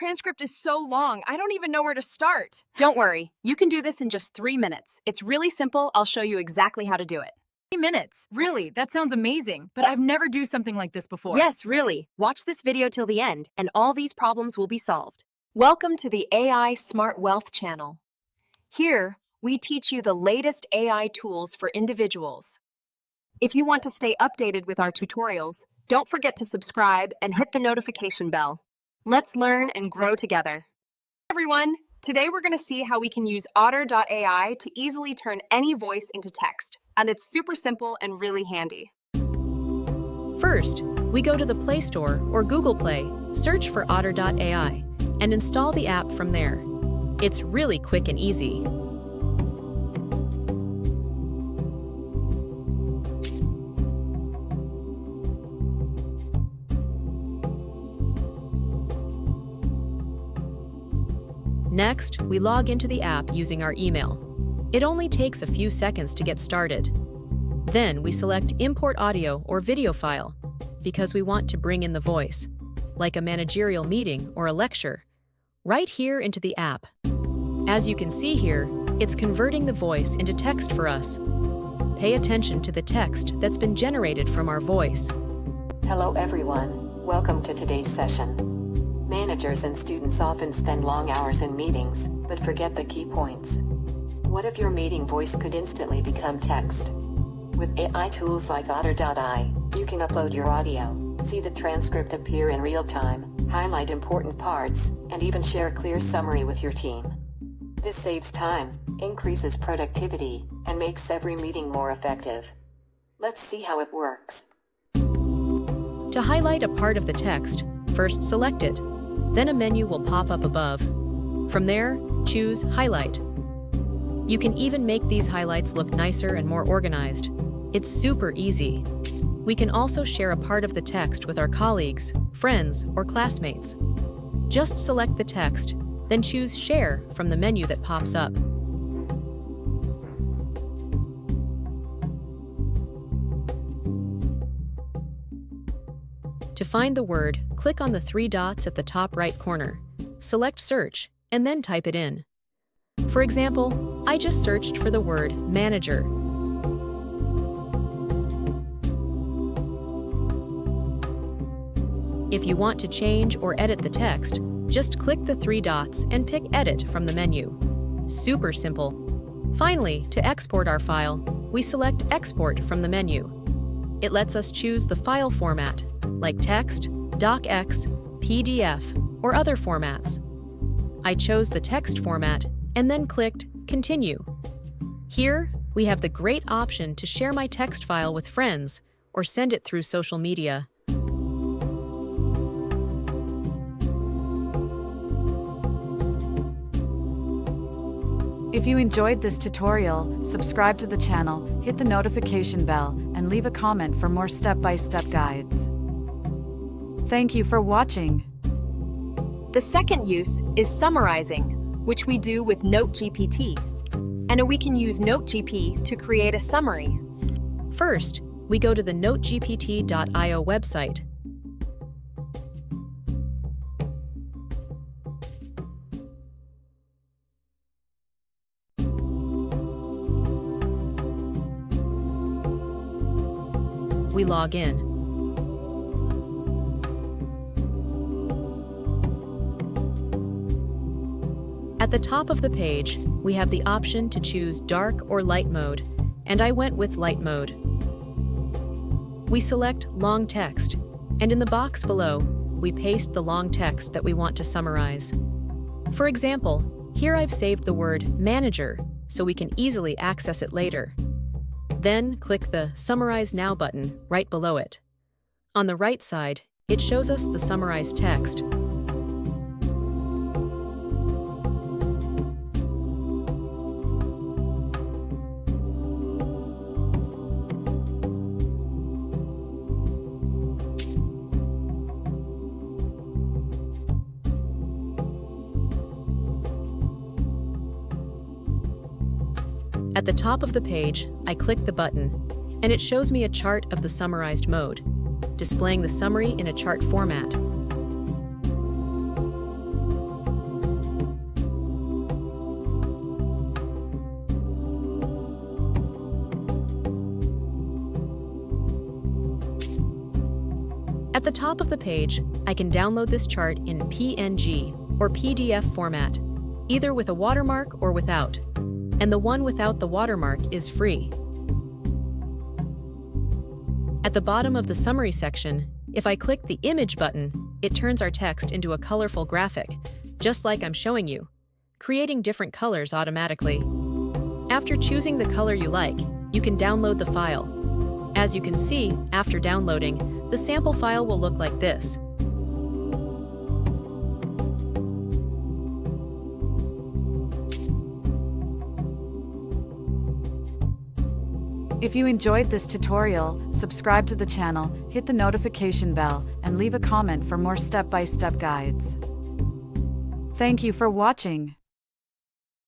transcript is so long, I don't even know where to start. Don't worry, you can do this in just 3 minutes. It's really simple. I'll show you exactly how to do it. 3 minutes? Really? That sounds amazing, but I've never do something like this before. Yes, really. Watch this video till the end, and all these problems will be solved. Welcome to the AI Smart Wealth channel. Here, we teach you the latest AI tools for individuals. If you want to stay updated with our tutorials, don't forget to subscribe and hit the notification bell. Let's learn and grow together. Everyone, today we're going to see how we can use Otter.ai to easily turn any voice into text, and it's super simple and really handy. First, we go to the Play Store or Google Play, search for Otter.ai, and install the app from there. It's really quick and easy. Next, we log into the app using our email. It only takes a few seconds to get started. Then we select Import Audio or Video File because we want to bring in the voice, like a managerial meeting or a lecture, right here into the app. As you can see here, it's converting the voice into text for us. Pay attention to the text that's been generated from our voice. Hello everyone, welcome to today's session. Managers and students often spend long hours in meetings, but forget the key points. What if your meeting voice could instantly become text? With AI tools like Otter.ai, you can upload your audio, see the transcript appear in real time, highlight important parts, and even share a clear summary with your team. This saves time, increases productivity, and makes every meeting more effective. Let's see how it works. To highlight a part of the text, first select it. Then a menu will pop up above. From there, choose Highlight. You can even make these highlights look nicer and more organized. It's super easy. We can also share a part of the text with our colleagues, friends, or classmates. Just select the text, then choose Share from the menu that pops up. To find the word, click on the 3 dots at the top right corner. Select Search, and then type it in. For example, I just searched for the word manager. If you want to change or edit the text, just click the 3 dots and pick Edit from the menu. Super simple. Finally, to export our file, we select Export from the menu. It lets us choose the file format, like text, docx, PDF, or other formats. I chose the text format and then clicked Continue. Here, we have the great option to share my text file with friends or send it through social media. If you enjoyed this tutorial, subscribe to the channel, hit the notification bell, and leave a comment for more step-by-step guides. Thank you for watching. The second use is summarizing, which we do with NoteGPT. And we can use NoteGPT to create a summary. First, we go to the NoteGPT.io website. We log in. At the top of the page, we have the option to choose dark or light mode, and I went with light mode. We select long text, and in the box below, we paste the long text that we want to summarize. For example, here I've saved the word manager, so we can easily access it later. Then click the Summarize Now button right below it. On the right side, it shows us the summarized text. At the top of the page, I click the button, and it shows me a chart of the summarized mode, displaying the summary in a chart format. At the top of the page, I can download this chart in PNG or PDF format, either with a watermark or without. And the one without the watermark is free. At the bottom of the summary section, if I click the image button, it turns our text into a colorful graphic, just like I'm showing you, creating different colors automatically. After choosing the color you like, you can download the file. As you can see, after downloading, the sample file will look like this. If you enjoyed this tutorial, subscribe to the channel, hit the notification bell, and leave a comment for more step-by-step guides. Thank you for watching.